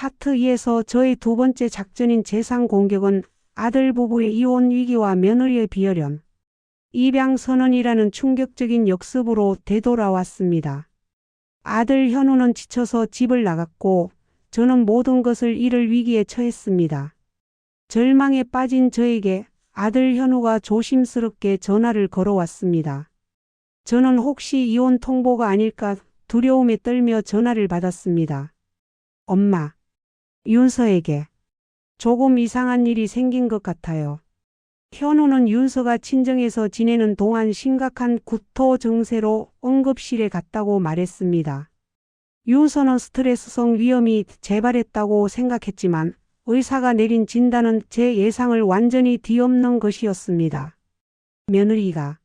파트 2에서 저의 두 번째 작전인 재산 공격은 아들 부부의 이혼 위기와 며느리의 비열연, 입양 선언이라는 충격적인 역습으로 되돌아왔습니다. 아들 현우는 지쳐서 집을 나갔고 저는 모든 것을 잃을 위기에 처했습니다. 절망에 빠진 저에게 아들 현우가 조심스럽게 전화를 걸어왔습니다. 저는 혹시 이혼 통보가 아닐까 두려움에 떨며 전화를 받았습니다. 엄마, 윤서에게 조금 이상한 일이 생긴 것 같아요. 현우는 윤서가 친정에서 지내는 동안 심각한 구토 증세로 응급실에 갔다고 말했습니다. 윤서는 스트레스성 위염이 재발했다고 생각했지만 의사가 내린 진단은 제 예상을 완전히 뒤엎는 것이었습니다. 며느리가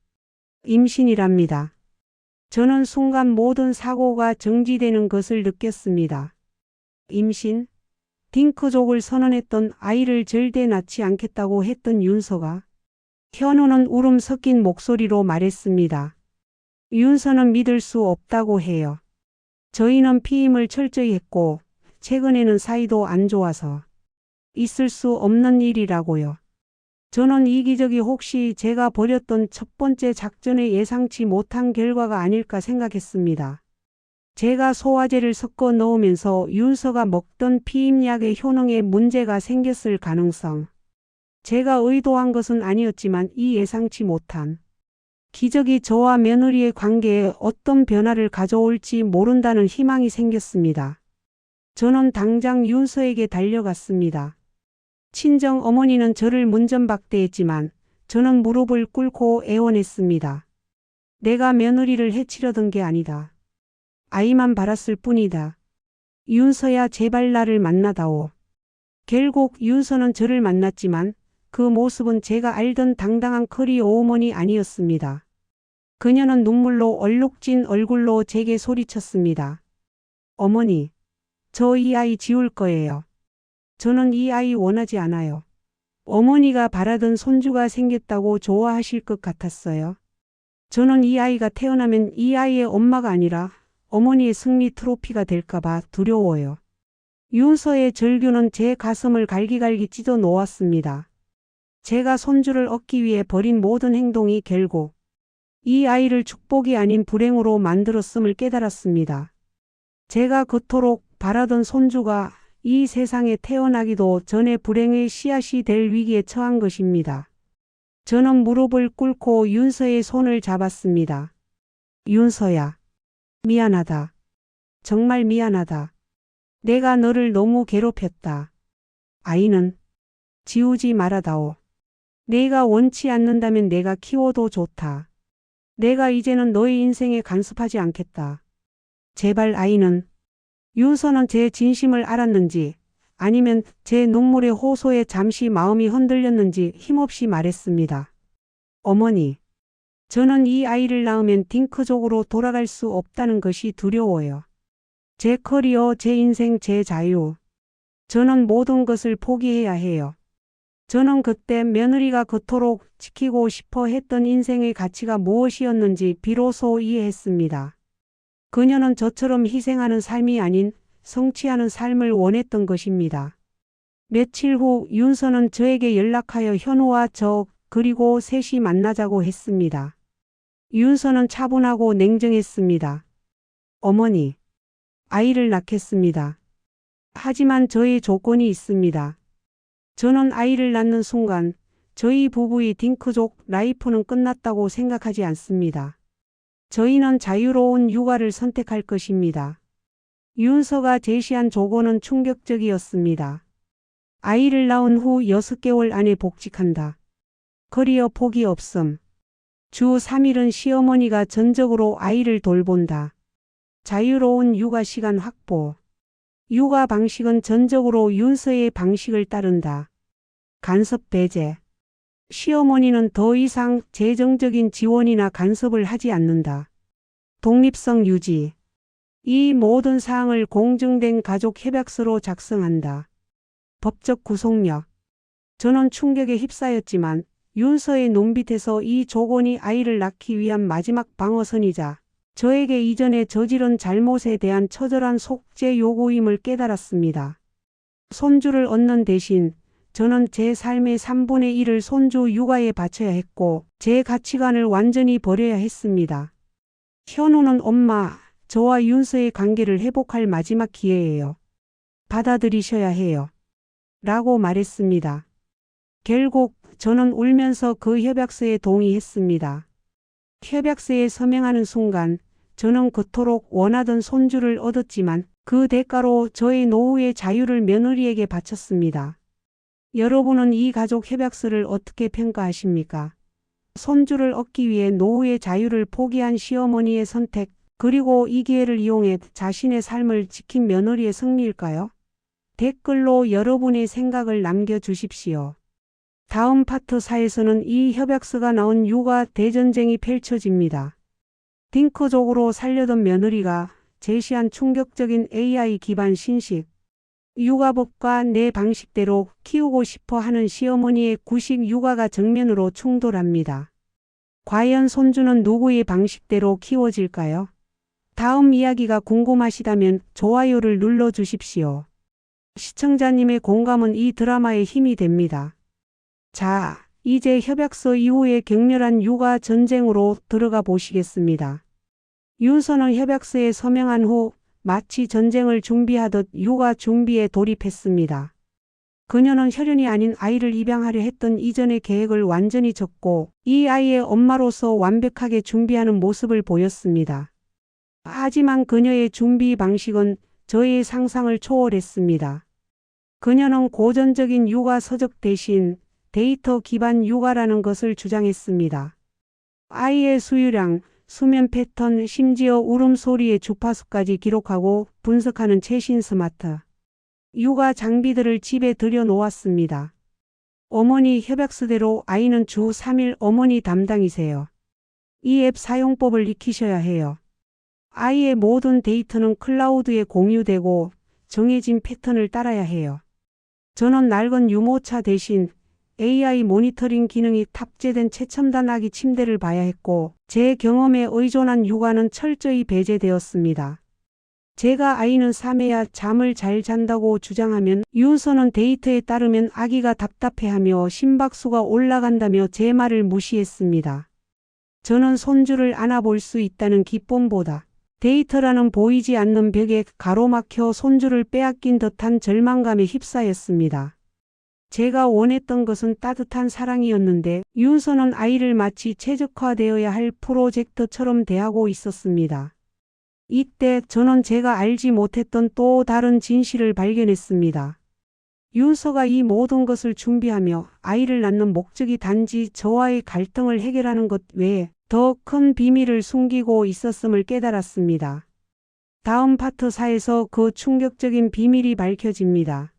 임신이랍니다. 저는 순간 모든 사고가 정지되는 것을 느꼈습니다. 임신? 딩크족을 선언했던 아이를 절대 낳지 않겠다고 했던 윤서가 현우는 울음 섞인 목소리로 말했습니다. 윤서는 믿을 수 없다고 해요. 저희는 피임을 철저히 했고 최근에는 사이도 안 좋아서 있을 수 없는 일이라고요. 저는 이 기적이 혹시 제가 벌였던 첫 번째 작전의 예상치 못한 결과가 아닐까 생각했습니다. 제가 소화제를 섞어 넣으면서 윤서가 먹던 피임약의 효능에 문제가 생겼을 가능성. 제가 의도한 것은 아니었지만 이 예상치 못한 기적이 저와 며느리의 관계에 어떤 변화를 가져올지 모른다는 희망이 생겼습니다. 저는 당장 윤서에게 달려갔습니다. 친정 어머니는 저를 문전박대했지만 저는 무릎을 꿇고 애원했습니다. 내가 며느리를 해치려던 게 아니다. 아이만 바랐을 뿐이다. 윤서야 제발 나를 만나다오. 결국 윤서는 저를 만났지만 그 모습은 제가 알던 당당한 커리어 어머니 아니었습니다. 그녀는 눈물로 얼룩진 얼굴로 제게 소리쳤습니다. 어머니, 저 이 아이 지울 거예요. 저는 이 아이 원하지 않아요. 어머니가 바라던 손주가 생겼다고 좋아하실 것 같았어요. 저는 이 아이가 태어나면 이 아이의 엄마가 아니라 어머니의 승리 트로피가 될까봐 두려워요. 윤서의 절규는 제 가슴을 갈기갈기 찢어 놓았습니다. 제가 손주를 얻기 위해 벌인 모든 행동이 결국 이 아이를 축복이 아닌 불행으로 만들었음을 깨달았습니다. 제가 그토록 바라던 손주가 이 세상에 태어나기도 전에 불행의 씨앗이 될 위기에 처한 것입니다. 저는 무릎을 꿇고 윤서의 손을 잡았습니다. 윤서야, 미안하다. 정말 미안하다. 내가 너를 너무 괴롭혔다. 아이는 지우지 말아다오. 내가 원치 않는다면 내가 키워도 좋다. 내가 이제는 너의 인생에 간섭하지 않겠다. 제발 아이는. 윤서는 제 진심을 알았는지 아니면 제 눈물의 호소에 잠시 마음이 흔들렸는지 힘없이 말했습니다. 어머니, 저는 이 아이를 낳으면 딩크족으로 돌아갈 수 없다는 것이 두려워요. 제 커리어, 제 인생, 제 자유. 저는 모든 것을 포기해야 해요. 저는 그때 며느리가 그토록 지키고 싶어 했던 인생의 가치가 무엇이었는지 비로소 이해했습니다. 그녀는 저처럼 희생하는 삶이 아닌 성취하는 삶을 원했던 것입니다. 며칠 후 윤서는 저에게 연락하여 현우와 저 그리고 셋이 만나자고 했습니다. 윤서는 차분하고 냉정했습니다. 어머니, 아이를 낳겠습니다. 하지만 저의 조건이 있습니다. 저는 아이를 낳는 순간 저희 부부의 딩크족 라이프는 끝났다고 생각하지 않습니다. 저희는 자유로운 육아를 선택할 것입니다. 윤서가 제시한 조건은 충격적이었습니다. 아이를 낳은 후 6개월 안에 복직한다. 커리어 포기 없음. 주 3일은 시어머니가 전적으로 아이를 돌본다. 자유로운 육아 시간 확보. 육아 방식은 전적으로 윤서의 방식을 따른다. 간섭 배제. 시어머니는 더 이상 재정적인 지원이나 간섭을 하지 않는다. 독립성 유지. 이 모든 사항을 공증된 가족 협약서로 작성한다. 법적 구속력. 저는 충격에 휩싸였지만 윤서의 눈빛에서 이 조건이 아이를 낳기 위한 마지막 방어선이자 저에게 이전에 저지른 잘못에 대한 처절한 속죄 요구임을 깨달았습니다. 손주를 얻는 대신 저는 제 삶의 3분의 1을 손주 육아에 바쳐야 했고 제 가치관을 완전히 버려야 했습니다. 현우는 엄마, 저와 윤서의 관계를 회복할 마지막 기회예요. 받아들이셔야 해요. 라고 말했습니다. 결국 저는 울면서 그 협약서에 동의했습니다. 협약서에 서명하는 순간 저는 그토록 원하던 손주를 얻었지만 그 대가로 저의 노후의 자유를 며느리에게 바쳤습니다. 여러분은 이 가족 협약서를 어떻게 평가하십니까? 손주를 얻기 위해 노후의 자유를 포기한 시어머니의 선택, 그리고 이 기회를 이용해 자신의 삶을 지킨 며느리의 승리일까요? 댓글로 여러분의 생각을 남겨주십시오. 다음 파트 4에서는 이 협약서가 나온 육아 대전쟁이 펼쳐집니다. 딩크족으로 살려던 며느리가 제시한 충격적인 AI 기반 신식, 육아법과 내 방식대로 키우고 싶어 하는 시어머니의 구식 육아가 정면으로 충돌합니다. 과연 손주는 누구의 방식대로 키워질까요? 다음 이야기가 궁금하시다면 좋아요를 눌러주십시오. 시청자님의 공감은 이 드라마의 힘이 됩니다. 자, 이제 협약서 이후의 격렬한 육아 전쟁으로 들어가 보시겠습니다. 윤서는 협약서에 서명한 후 마치 전쟁을 준비하듯 육아 준비에 돌입했습니다. 그녀는 혈연이 아닌 아이를 입양하려 했던 이전의 계획을 완전히 접고 이 아이의 엄마로서 완벽하게 준비하는 모습을 보였습니다. 하지만 그녀의 준비 방식은 저의 상상을 초월했습니다. 그녀는 고전적인 육아 서적 대신 데이터 기반 육아라는 것을 주장했습니다. 아이의 수유량, 수면 패턴, 심지어 울음소리의 주파수까지 기록하고 분석하는 최신 스마트 육아 장비들을 집에 들여놓았습니다. 어머니 협약서대로 아이는 주 3일 어머니 담당이세요. 이 앱 사용법을 익히셔야 해요. 아이의 모든 데이터는 클라우드에 공유되고 정해진 패턴을 따라야 해요. 저는 낡은 유모차 대신 AI 모니터링 기능이 탑재된 최첨단 아기 침대를 봐야 했고 제 경험에 의존한 육아는 철저히 배제되었습니다. 제가 아이는 3회야 잠을 잘 잔다고 주장하면 윤서는 데이터에 따르면 아기가 답답해하며 심박수가 올라간다며 제 말을 무시했습니다. 저는 손주를 안아볼 수 있다는 기쁨보다 데이터라는 보이지 않는 벽에 가로막혀 손주를 빼앗긴 듯한 절망감에 휩싸였습니다. 제가 원했던 것은 따뜻한 사랑이었는데 윤서는 아이를 마치 최적화되어야 할 프로젝트처럼 대하고 있었습니다. 이때 저는 제가 알지 못했던 또 다른 진실을 발견했습니다. 윤서가 이 모든 것을 준비하며 아이를 낳는 목적이 단지 저와의 갈등을 해결하는 것 외에 더 큰 비밀을 숨기고 있었음을 깨달았습니다. 다음 파트 4에서 그 충격적인 비밀이 밝혀집니다.